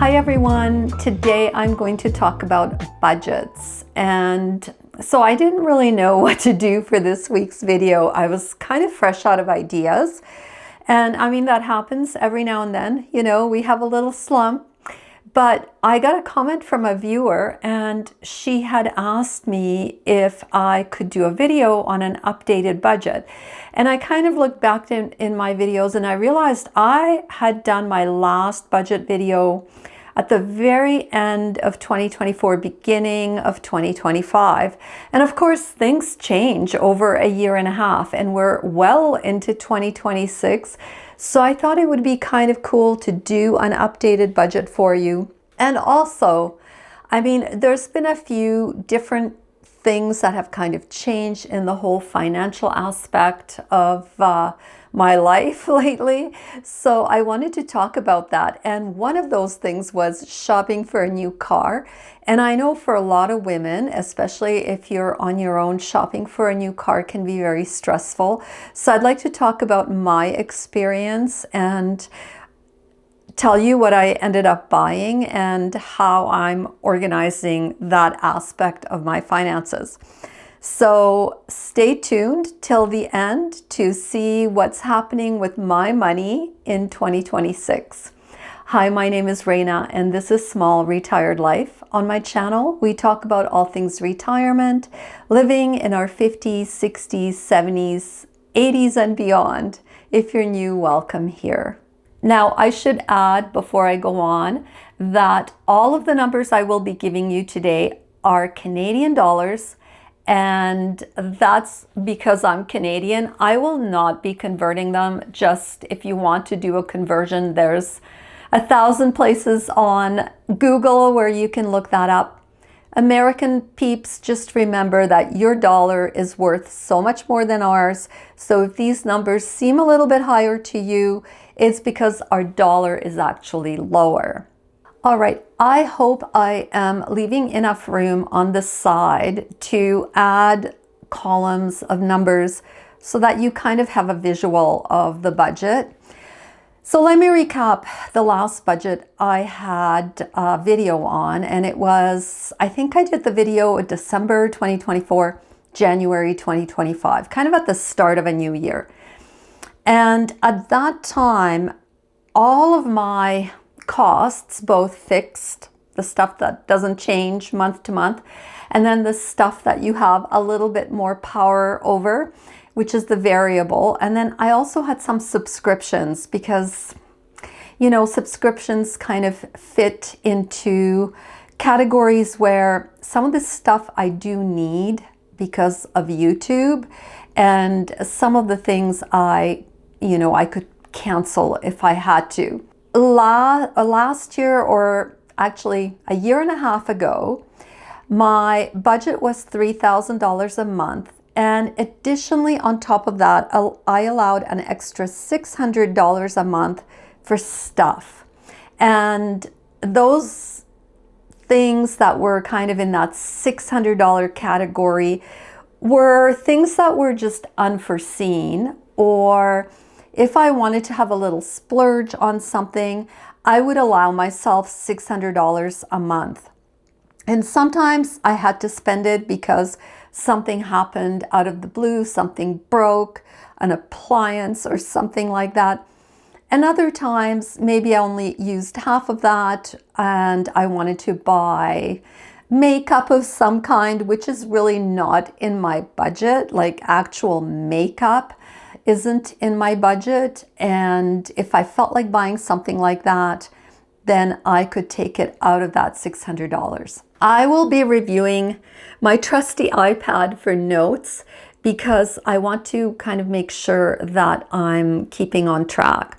Hi everyone, today I'm going to talk about budgets. And so I didn't really know what to do for this week's video. I was kind of fresh out of ideas. And I mean, that happens every now and then, we have a little slump. But I got a comment from a viewer and she had asked me if I could do a video on an updated budget. And I kind of looked back in my videos and I realized I had done my last budget video at the very end of 2024, beginning of 2025. And of course, things change over a year and a half and we're well into 2026. So I thought it would be kind of cool to do an updated budget for you. And also, I mean, there's been a few different things that have kind of changed in the whole financial aspect of my life lately. So I wanted to talk about that. And one of those things was shopping for a new car. And I know for a lot of women, especially if you're on your own, shopping for a new car can be very stressful. So I'd like to talk about my experience and tell you what I ended up buying and how I'm organizing that aspect of my finances. So stay tuned till the end to see what's happening with my money in 2026. Hi, my name is Raina and this is Small Retired Life. On my channel, we talk about all things retirement, living in our 50s, 60s, 70s, 80s and beyond. If you're new, welcome here. Now, I should add before I go on that all of the numbers I will be giving you today are Canadian dollars. And that's because I'm Canadian. I will not be converting them. Just if you want to do a conversion, there's 1,000 places on Google where you can look that up. American peeps, just remember that your dollar is worth so much more than ours. So if these numbers seem a little bit higher to you, it's because our dollar is actually lower. All right, I hope I am leaving enough room on the side to add columns of numbers so that you kind of have a visual of the budget. So let me recap the last budget I had a video on, and it was, I think I did the video in December 2024, January 2025, kind of at the start of a new year. And at that time, all of my costs, both fixed, the stuff that doesn't change month to month, and then the stuff that you have a little bit more power over, which is the variable. And then I also had some subscriptions because, subscriptions kind of fit into categories where some of the stuff I do need because of YouTube, and some of the things I could cancel if I had to. Last year, or actually a year and a half ago, my budget was $3,000 a month. And additionally, on top of that, I allowed an extra $600 a month for stuff. And those things that were kind of in that $600 category were things that were just unforeseen, or if I wanted to have a little splurge on something, I would allow myself $600 a month. And sometimes I had to spend it because something happened out of the blue, something broke, an appliance or something like that. And other times, maybe I only used half of that and I wanted to buy makeup of some kind, which is really not in my budget, like actual makeup isn't in my budget. And if I felt like buying something like that, then I could take it out of that $600. I will be reviewing my trusty iPad for notes because I want to kind of make sure that I'm keeping on track.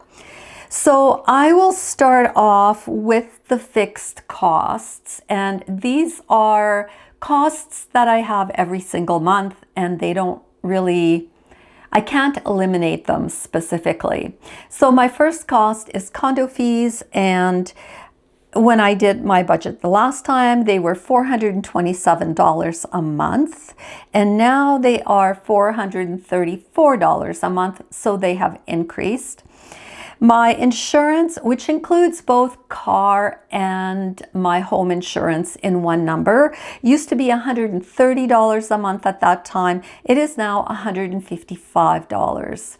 So I will start off with the fixed costs, and these are costs that I have every single month, and they don't really, I can't eliminate them specifically. So my first cost is condo fees, and when I did my budget the last time, they were $427 a month, and now they are $434 a month, so they have increased. My insurance, which includes both car and my home insurance in one number, used to be $130 a month at that time. It is now $155.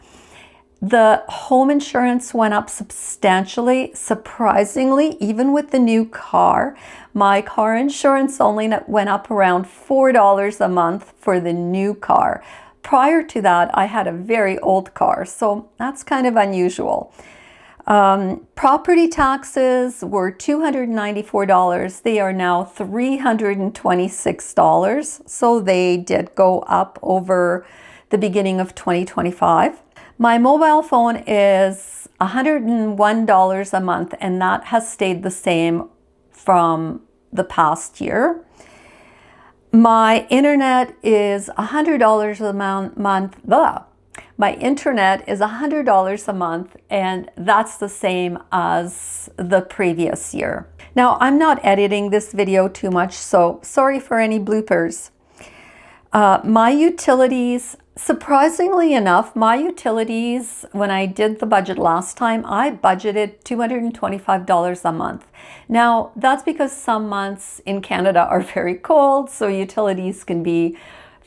The home insurance went up substantially, surprisingly, even with the new car. My car insurance only went up around $4 a month for the new car. Prior to that, I had a very old car, so that's kind of unusual. Property taxes were $294. They are now $326, so they did go up over the beginning of 2025. My mobile phone is $101 a month, and that has stayed the same from the past year. My internet is $100 a month. My internet is $100 a month, and that's the same as the previous year. Now, I'm not editing this video too much, so sorry for any bloopers. My utilities, surprisingly enough, my utilities, when I did the budget last time, I budgeted $225 a month. Now, that's because some months in Canada are very cold, so utilities can be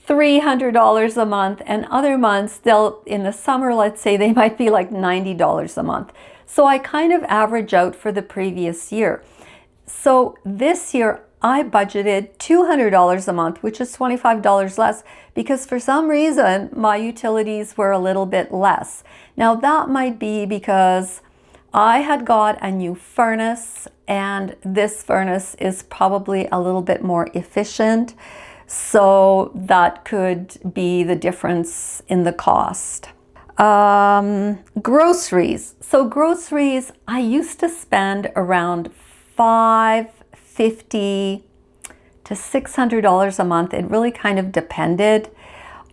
$300 a month, and other months, in the summer, let's say, they might be like $90 a month. So I kind of average out for the previous year. So this year, I budgeted $200 a month, which is $25 less, because for some reason, my utilities were a little bit less. Now, that might be because I had got a new furnace, and this furnace is probably a little bit more efficient. So that could be the difference in the cost. Groceries. So groceries, I used to spend around $550 to $600 a month. It really kind of depended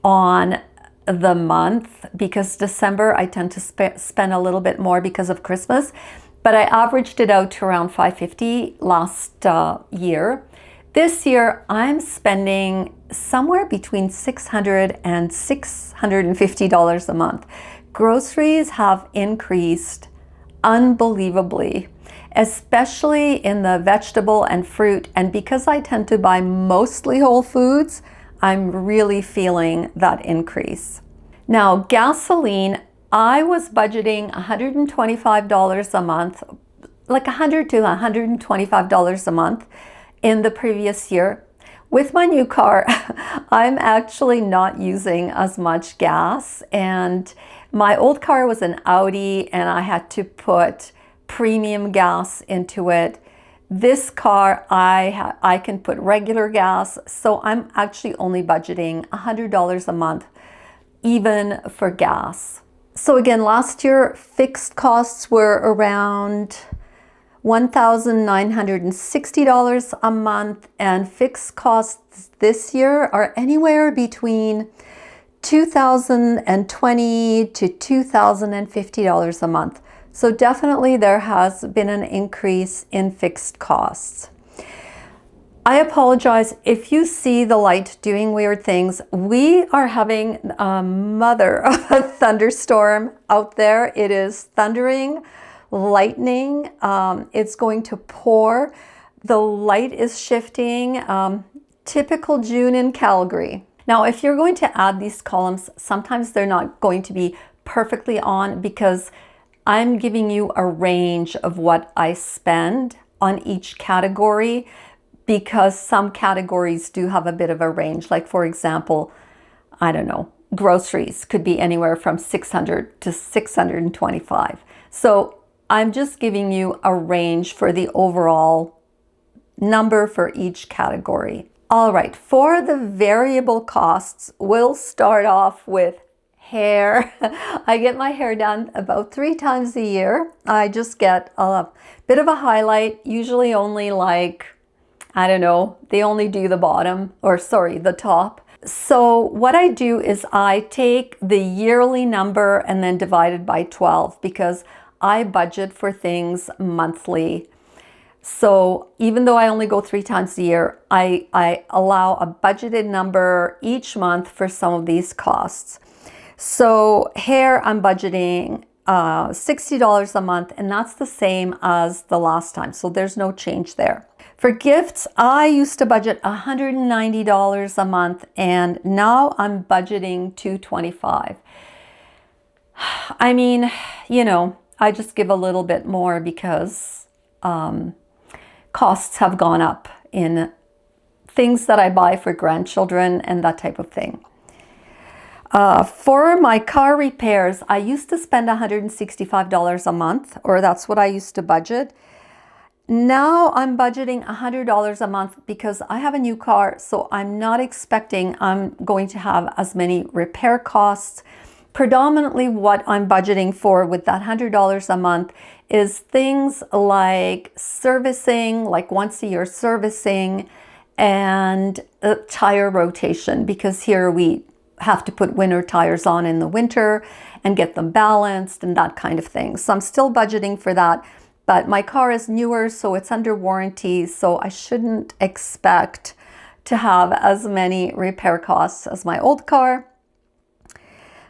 on the month, because December I tend to spend a little bit more because of Christmas, but I averaged it out to around $550 last year. This year I'm spending somewhere between $600 and $650 a month. Groceries have increased unbelievably, especially in the vegetable and fruit. And because I tend to buy mostly whole foods, I'm really feeling that increase. Now, gasoline, I was budgeting $125 a month, like $100 to $125 a month in the previous year. With my new car, I'm actually not using as much gas, and my old car was an Audi and I had to put premium gas into it. This car, I can put regular gas, so I'm actually only budgeting $100 a month, even for gas. So again, last year, fixed costs were around $1,960 a month, and fixed costs this year are anywhere between $2,020 to $2,050 a month. So definitely there has been an increase in fixed costs. I apologize if you see the light doing weird things. We are having a mother of a thunderstorm out there. It is thundering, lightning. It's going to pour. The light is shifting. Typical June in Calgary. Now, if you're going to add these columns, sometimes they're not going to be perfectly on, because I'm giving you a range of what I spend on each category, because some categories do have a bit of a range. Like, for example, I don't know, groceries could be anywhere from $600 to $625. So I'm just giving you a range for the overall number for each category. All right, for the variable costs, we'll start off with hair. I get my hair done about 3 times a year. I just get a bit of a highlight, usually only like, I don't know, they only do the bottom, or sorry, the top. So what I do is I take the yearly number and then divide it by 12, because I budget for things monthly. So even though I only go 3 times a year, I allow a budgeted number each month for some of these costs. So hair, I'm budgeting $60 a month, and that's the same as the last time, so there's no change there. For gifts, I used to budget $190 a month, and now I'm budgeting $225. I mean, you know, I just give a little bit more because costs have gone up in things that I buy for grandchildren and that type of thing. For my car repairs, I used to spend $165 a month, or that's what I used to budget. Now I'm budgeting $100 a month because I have a new car, so I'm not expecting I'm going to have as many repair costs. Predominantly what I'm budgeting for with that $100 a month is things like servicing, like once a year servicing, and tire rotation, because here we have to put winter tires on in the winter and get them balanced and that kind of thing. So I'm still budgeting for that, but my car is newer, so it's under warranty, so I shouldn't expect to have as many repair costs as my old car.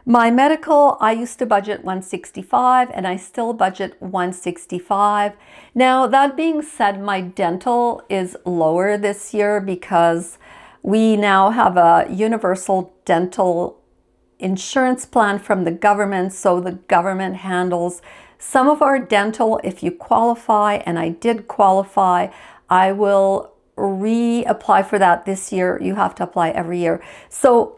My medical, I used to budget $165 and I still budget $165. Now, that being said, my dental is lower this year because we now have a universal dental insurance plan from the government, so the government handles some of our dental. If you qualify, and I did qualify, I will reapply for that this year. You have to apply every year. So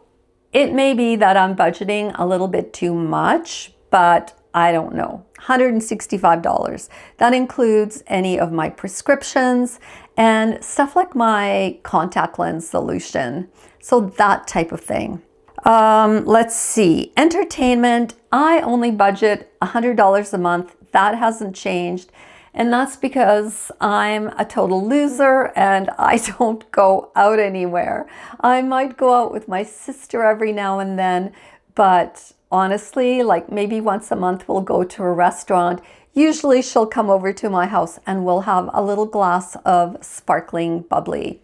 it may be that I'm budgeting a little bit too much, but I don't know. $165. That includes any of my prescriptions and stuff like my contact lens solution. So that type of thing. Let's see. Entertainment, I only budget $100 a month. That hasn't changed. And that's because I'm a total loser and I don't go out anywhere. I might go out with my sister every now and then, but honestly, like maybe once a month we'll go to a restaurant. Usually she'll come over to my house and we'll have a little glass of sparkling bubbly.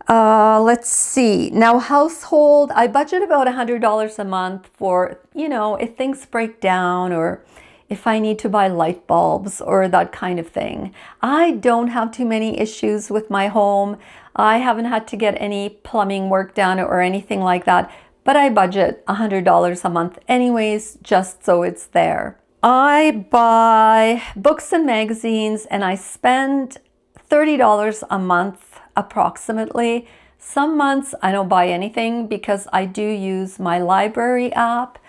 Let's see. Now household, I budget about $100 a month for, you know, if things break down or if I need to buy light bulbs or that kind of thing. I don't have too many issues with my home. I haven't had to get any plumbing work done or anything like that, but I budget $100 a month anyways, just so it's there. I buy books and magazines and I spend $30 a month approximately. Some months I don't buy anything because I do use my library app,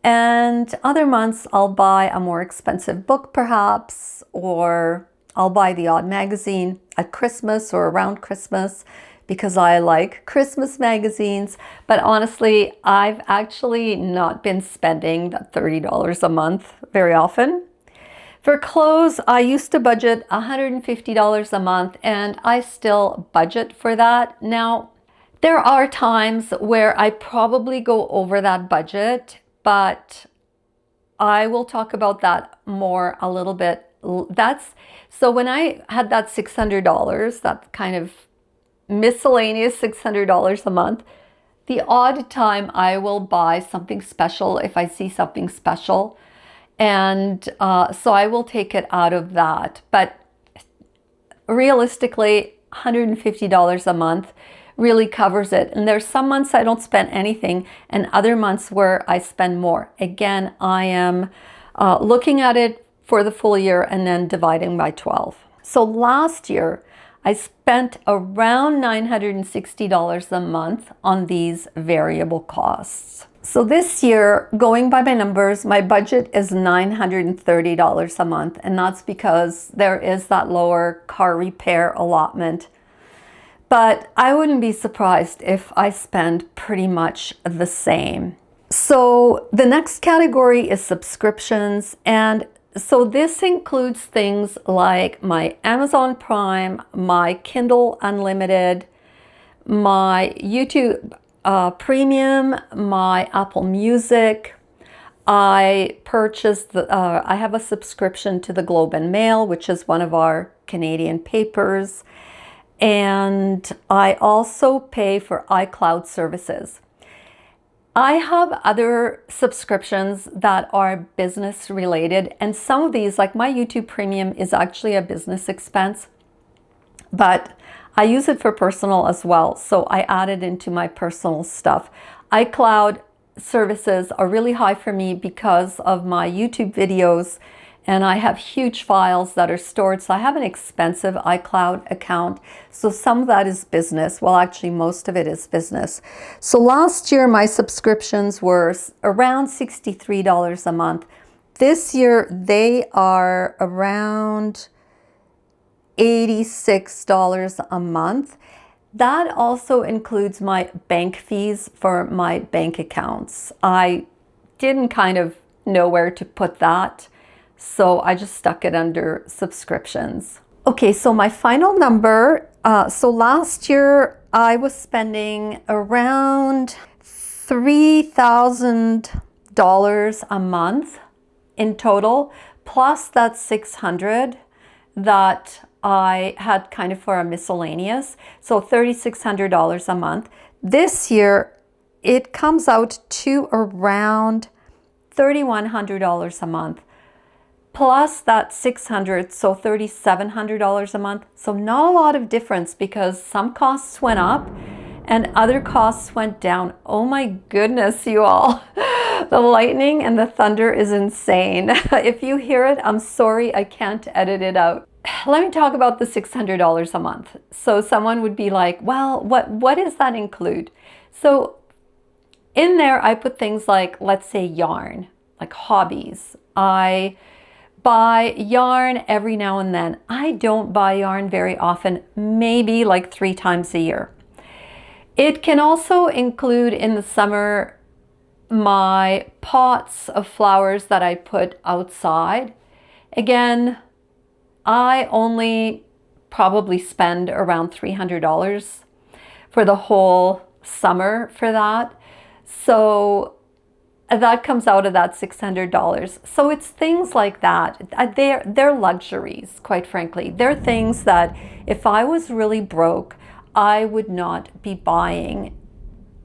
and other months I'll buy a more expensive book perhaps, or I'll buy the odd magazine at Christmas or around Christmas because I like Christmas magazines. But honestly, I've actually not been spending that $30 a month very often. For clothes, I used to budget $150 a month and I still budget for that. Now, there are times where I probably go over that budget, but I will talk about that more a little bit. So when I had that $600, that kind of miscellaneous $600 a month, the odd time I will buy something special if I see something special. And so I will take it out of that. But realistically, $150 a month really covers it. And there's some months I don't spend anything and other months where I spend more. Again, I am looking at it for the full year and then dividing by 12. So last year, I spent around $960 a month on these variable costs. So this year, going by my numbers, my budget is $930 a month, and that's because there is that lower car repair allotment. But I wouldn't be surprised if I spend pretty much the same. So the next category is subscriptions, and so this includes things like my Amazon Prime, my Kindle Unlimited, my YouTube Premium, my Apple Music. I purchased I have a subscription to the Globe and Mail, which is one of our Canadian papers. And I also pay for iCloud services. I have other subscriptions that are business related, and some of these, like my YouTube Premium, is actually a business expense, but I use it for personal as well. So I add it into my personal stuff. iCloud services are really high for me because of my YouTube videos, and I have huge files that are stored. So I have an expensive iCloud account. So some of that is business. Well, actually, most of it is business. So last year, my subscriptions were around $63 a month. This year, they are around $86 a month. That also includes my bank fees for my bank accounts. I didn't kind of know where to put that, so I just stuck it under subscriptions. Okay, so my final number, so last year I was spending around $3,000 a month in total, plus that $600 that I had kind of for a miscellaneous, so $3,600 a month. This year, it comes out to around $3,100 a month, plus that $600, so $3,700 a month. So not a lot of difference because some costs went up and other costs went down. Oh my goodness, you all. The lightning and the thunder is insane. If you hear it, I'm sorry, I can't edit it out. Let me talk about the $600 a month. So someone would be like, well, what does that include? So in there, I put things like, let's say yarn, like hobbies. I buy yarn every now and then. I don't buy yarn very often, maybe like 3 times a year. It can also include in the summer my pots of flowers that I put outside. Again, I only probably spend around $300 for the whole summer for that. So that comes out of that $600. So it's things like that. They're luxuries, quite frankly. They're things that if I was really broke, I would not be buying.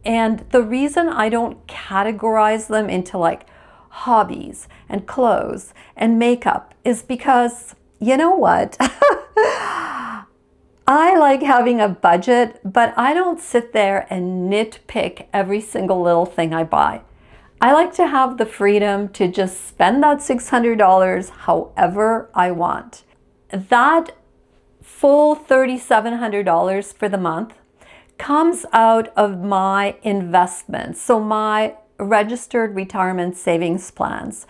And the reason I don't categorize them into like hobbies and clothes and makeup is because, you know what? I like having a budget, but I don't sit there and nitpick every single little thing I buy. I like to have the freedom to just spend that $600 however I want. That full $3,700 for the month comes out of my investments, so my registered retirement savings plans.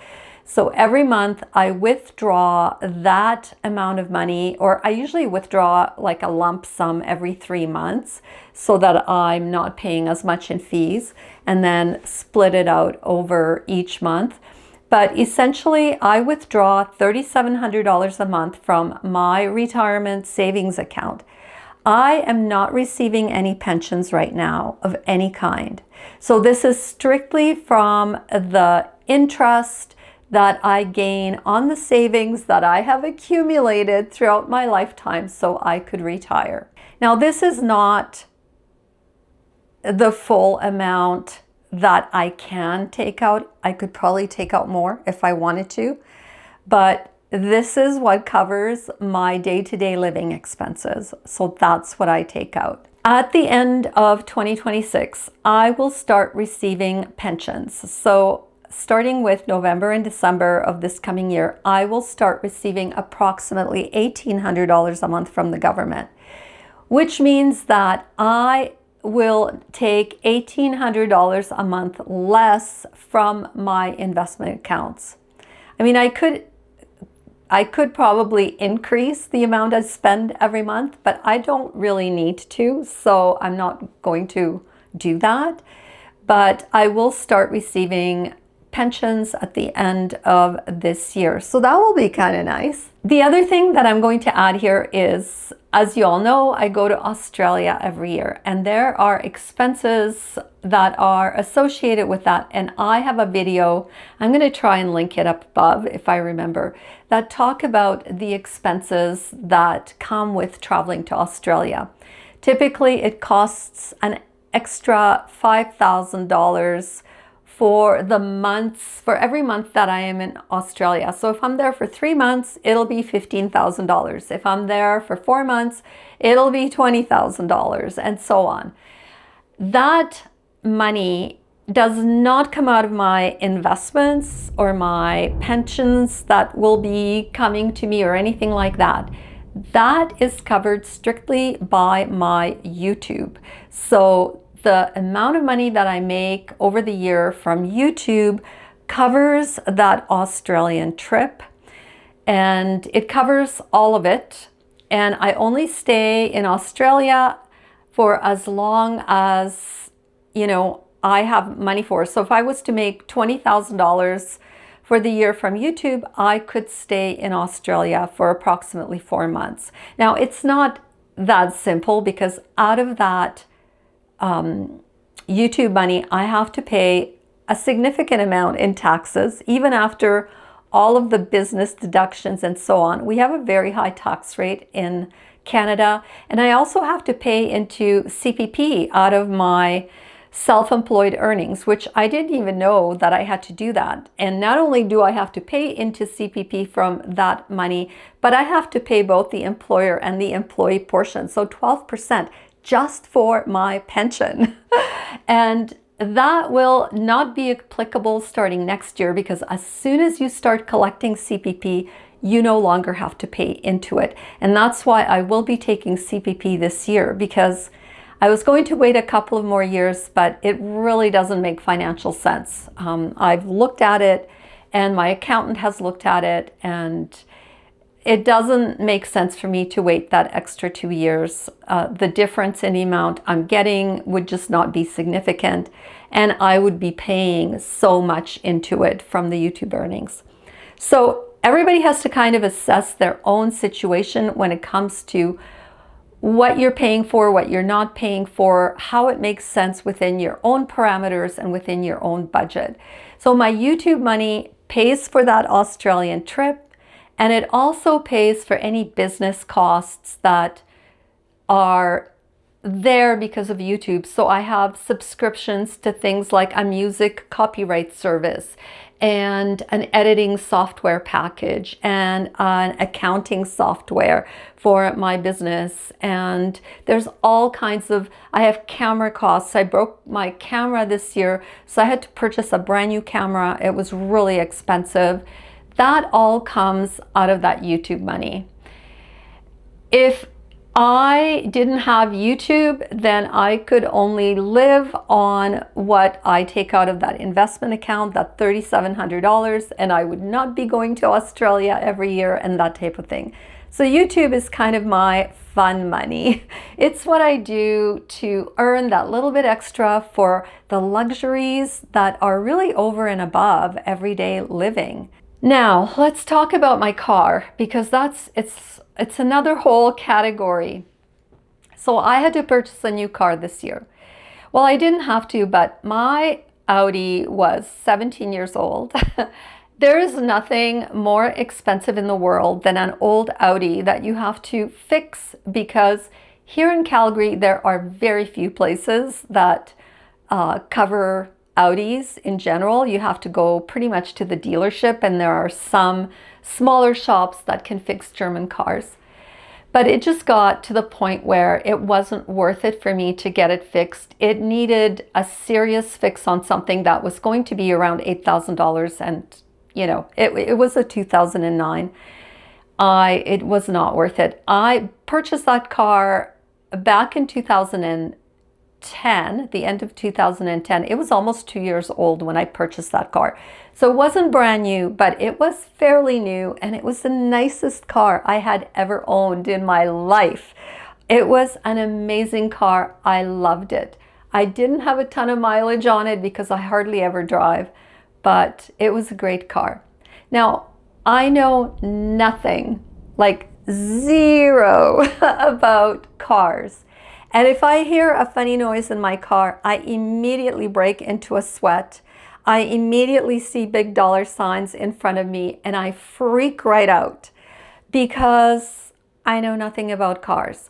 So every month I withdraw that amount of money, or I usually withdraw like a lump sum every 3 months so that I'm not paying as much in fees, and then split it out over each month. But essentially I withdraw $3,700 a month from my retirement savings account. I am not receiving any pensions right now of any kind. So this is strictly from the interest that I gain on the savings that I have accumulated throughout my lifetime so I could retire. Now, this is not the full amount that I can take out. I could probably take out more if I wanted to, but this is what covers my day-to-day living expenses. So that's what I take out. At the end of 2026, I will start receiving pensions. So starting with November and December of this coming year, I will start receiving approximately $1,800 a month from the government, which means that I will take $1,800 a month less from my investment accounts. I mean, I could probably increase the amount I spend every month, but I don't really need to, so I'm not going to do that. But I will start receiving pensions at the end of this year, so that will be kind of nice. The other thing that I'm going to add here is, as you all know, I go to Australia every year, and there are expenses that are associated with that. And I have a video, I'm going to try and link it up above if I remember, that talk about the expenses that come with traveling to Australia. Typically, it costs an extra $5,000 for the months, for every month that I am in Australia. So if I'm there for 3 months, it'll be $15,000. If I'm there for 4 months, it'll be $20,000, and so on. That money does not come out of my investments or my pensions that will be coming to me or anything like that. That is covered strictly by my YouTube. So the amount of money that I make over the year from YouTube covers that Australian trip, and it covers all of it. And I only stay in Australia for as long as, you know, I have money for. So if I was to make $20,000 for the year from YouTube, I could stay in Australia for approximately 4 months. Now, it's not that simple, because out of that YouTube money, I have to pay a significant amount in taxes, even after all of the business deductions and so on. We have a very high tax rate in Canada, and I also have to pay into CPP out of my self-employed earnings, which I didn't even know that I had to do that. And not only do I have to pay into CPP from that money, but I have to pay both the employer and the employee portion, so 12%, just for my pension. And that will not be applicable starting next year, because as soon as you start collecting CPP, you no longer have to pay into it. And that's why I will be taking CPP this year, because I was going to wait a couple of more years, but it really doesn't make financial sense. I've looked at it, and my accountant has looked at it, and it doesn't make sense for me to wait that extra 2 years. The difference in the amount I'm getting would just not be significant, and I would be paying so much into it from the YouTube earnings. So everybody has to kind of assess their own situation when it comes to what you're paying for, what you're not paying for, how it makes sense within your own parameters and within your own budget. So my YouTube money pays for that Australian trip, and it also pays for any business costs that are there because of YouTube. So I have subscriptions to things like a music copyright service, and an editing software package, and an accounting software for my business. And there's all kinds of, I have camera costs. I broke my camera this year, so I had to purchase a brand new camera. It was really expensive. That all comes out of that YouTube money. If I didn't have YouTube, then I could only live on what I take out of that investment account, that $3,700, and I would not be going to Australia every year and that type of thing. So YouTube is kind of my fun money. It's what I do to earn that little bit extra for the luxuries that are really over and above everyday living. Now, let's talk about my car, because it's another whole category. So I had to purchase a new car this year. Well, I didn't have to, but my Audi was 17 years old. There is nothing more expensive in the world than an old Audi that you have to fix, because here in Calgary, there are very few places that cover Audis in general. You have to go pretty much to the dealership, and there are some smaller shops that can fix German cars. But it just got to the point where it wasn't worth it for me to get it fixed. It needed a serious fix on something that was going to be around $8,000, and you know, it was a 2009. It was not worth it. I purchased that car back in 2010, the end of 2010. It was almost 2 years old when I purchased that car. So it wasn't brand new, but it was fairly new, and it was the nicest car I had ever owned in my life. It was an amazing car. I loved it. I didn't have a ton of mileage on it because I hardly ever drive, but it was a great car. Now, I know nothing, like zero, about cars. And if I hear a funny noise in my car, I immediately break into a sweat. I immediately see big dollar signs in front of me, and I freak right out because I know nothing about cars.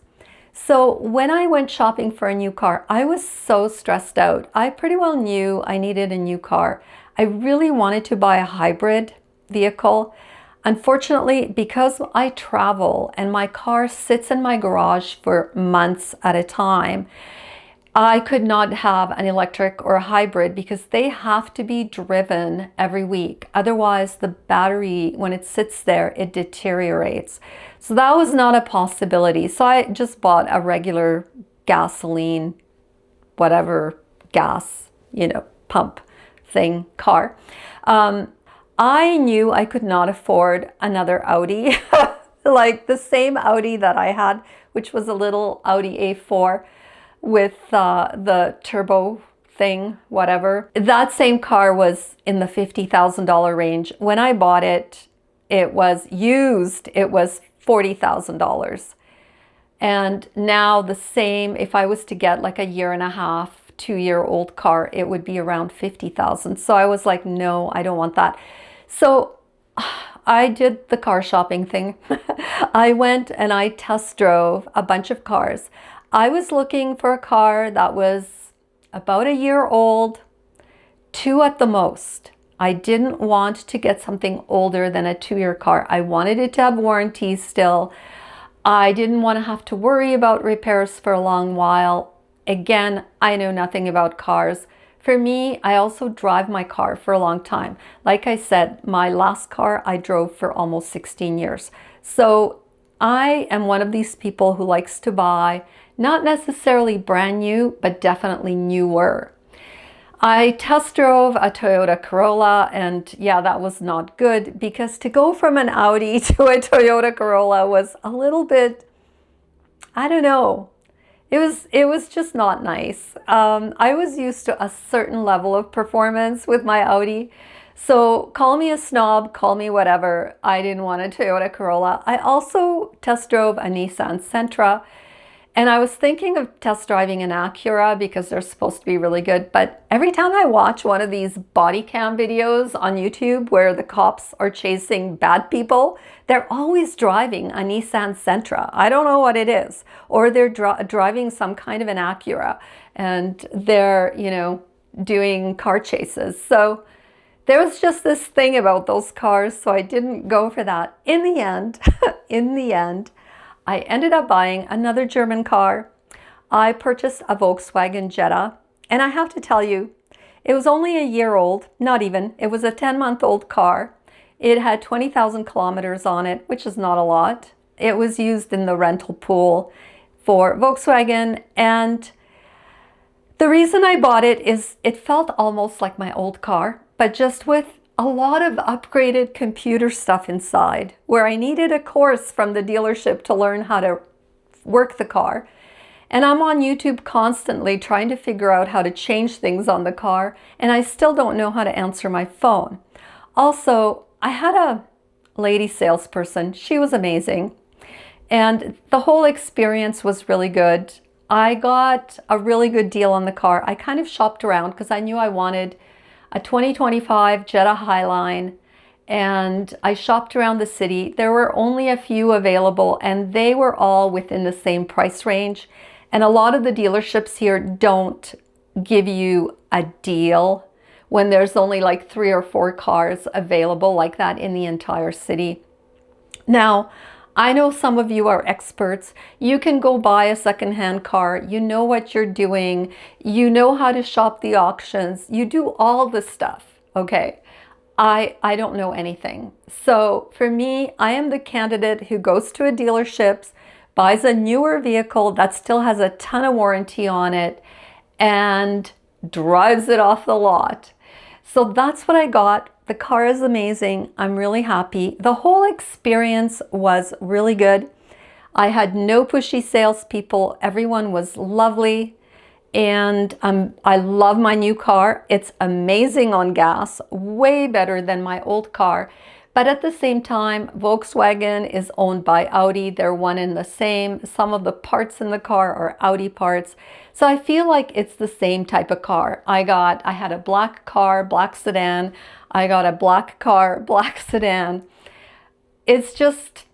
So when I went shopping for a new car, I was so stressed out. I pretty well knew I needed a new car. I really wanted to buy a hybrid vehicle. Unfortunately, because I travel and my car sits in my garage for months at a time, I could not have an electric or a hybrid because they have to be driven every week. Otherwise, the battery, when it sits there, it deteriorates. So that was not a possibility. So I just bought a regular gasoline, whatever gas, pump thing car. I knew I could not afford another Audi, like the same Audi that I had, which was a little Audi A4 with the turbo thing, whatever. That same car was in the $50,000 range. When I bought it, it was used. It was $40,000. And now the same, if I was to get like a year and a half, 2-year-old car, it would be around 50,000. So I was like, no, I don't want that. So I did the car shopping thing. I went and I test drove a bunch of cars. I was looking for a car that was about a year old, 2 at the most. I didn't want to get something older than a 2-year car. I wanted it to have warranty still. I didn't want to have to worry about repairs for a long while. Again, I know nothing about cars. For me, I also drive my car for a long time. Like I said, my last car I drove for almost 16 years. So I am one of these people who likes to buy not necessarily brand new, but definitely newer. I test drove a Toyota Corolla, and yeah, that was not good because to go from an Audi to a Toyota Corolla was a little bit, I don't know. It was just not nice. I was used to a certain level of performance with my Audi. So call me a snob, call me whatever. I didn't want a Toyota Corolla. I also test drove a Nissan Sentra. And I was thinking of test driving an Acura because they're supposed to be really good. But every time I watch one of these body cam videos on YouTube where the cops are chasing bad people, they're always driving a Nissan Sentra. I don't know what it is. Or they're driving some kind of an Acura and they're, doing car chases. So there was just this thing about those cars. So I didn't go for that. In the end, I ended up buying another German car. I purchased a Volkswagen Jetta, and I have to tell you, it was only a year old, not even. It was a 10-month-old car. It had 20,000 kilometers on it, which is not a lot. It was used in the rental pool for Volkswagen, and the reason I bought it is it felt almost like my old car, but just with a lot of upgraded computer stuff inside where I needed a course from the dealership to learn how to work the car. And I'm on YouTube constantly trying to figure out how to change things on the car, and I still don't know how to answer my phone. Also, I had a lady salesperson. She was amazing. And the whole experience was really good. I got a really good deal on the car. I kind of shopped around because I knew I wanted a 2025 Jetta Highline, and I shopped around the city. There were only a few available, and they were all within the same price range. And a lot of the dealerships here don't give you a deal when there's only like 3 or 4 cars available like that in the entire city. Now, I know some of you are experts. You can go buy a secondhand car. You know what you're doing. You know how to shop the auctions. You do all the stuff, okay? I don't know anything. So for me, I am the candidate who goes to a dealership, buys a newer vehicle that still has a ton of warranty on it, and drives it off the lot. So that's what I got. The car is amazing. I'm really happy. The whole experience was really good. I had no pushy salespeople. Everyone was lovely. And I love my new car. It's amazing on gas, way better than my old car. But at the same time, Volkswagen is owned by Audi. They're one and the same. Some of the parts in the car are Audi parts. So I feel like it's the same type of car. I had a black car, black sedan. I got a black car, black sedan. It's just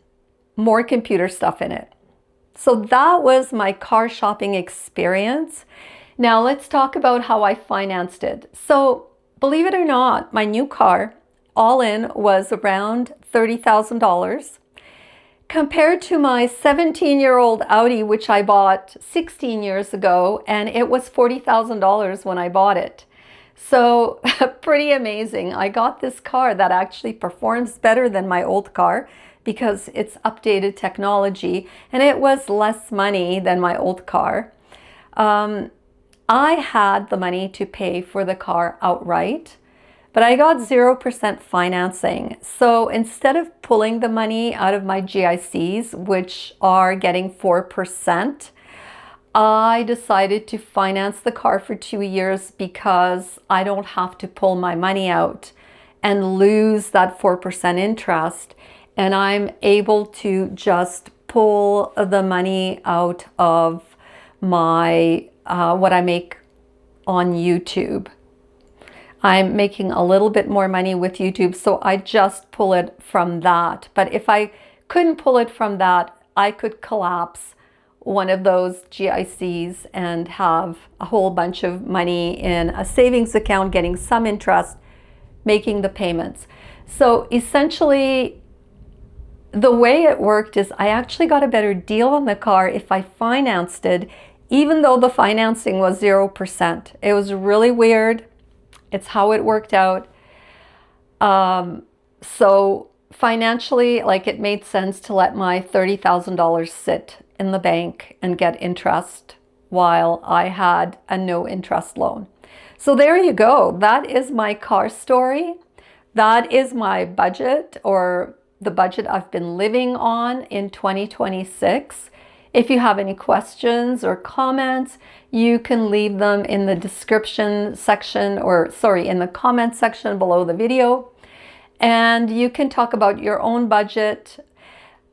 more computer stuff in it. So that was my car shopping experience. Now let's talk about how I financed it. So believe it or not, my new car all in was around $30,000 compared to my 17-year-old Audi, which I bought 16 years ago, and it was $40,000 when I bought it. So pretty amazing. I got this car that actually performs better than my old car because it's updated technology, and it was less money than my old car. I had the money to pay for the car outright, but I got 0% financing. So instead of pulling the money out of my GICs, which are getting 4%, I decided to finance the car for 2 years because I don't have to pull my money out and lose that 4% interest. And I'm able to just pull the money out of my what I make on YouTube. I'm making a little bit more money with YouTube, so I just pull it from that. But if I couldn't pull it from that, I could collapse one of those GICs and have a whole bunch of money in a savings account, getting some interest, making the payments. So essentially, the way it worked is I actually got a better deal on the car if I financed it, even though the financing was 0%. It was really weird. It's how it worked out. So financially, like, it made sense to let my $30,000 sit in the bank and get interest while I had a no interest loan. So there you go. That is my car story. That is my budget, or the budget I've been living on in 2026. If you have any questions or comments, you can leave them in the description section, or sorry, in the comment section below the video. And you can talk about your own budget.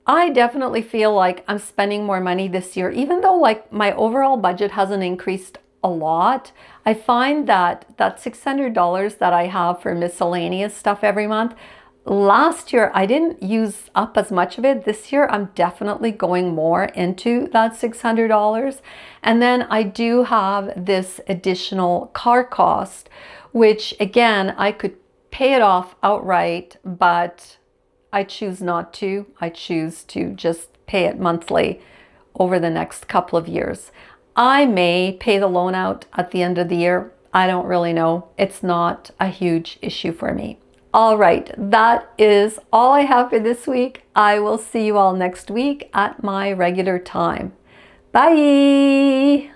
I definitely feel like I'm spending more money this year, even though like my overall budget hasn't increased a lot. I find that that $600 that I have for miscellaneous stuff every month, last year I didn't use up as much of it. This year I'm definitely going more into that $600. And then I do have this additional car cost, which again, I could pay it off outright, but I choose not to. I choose to just pay it monthly over the next couple of years. I may pay the loan out at the end of the year. I don't really know. It's not a huge issue for me. All right, that is all I have for this week. I will see you all next week at my regular time. Bye.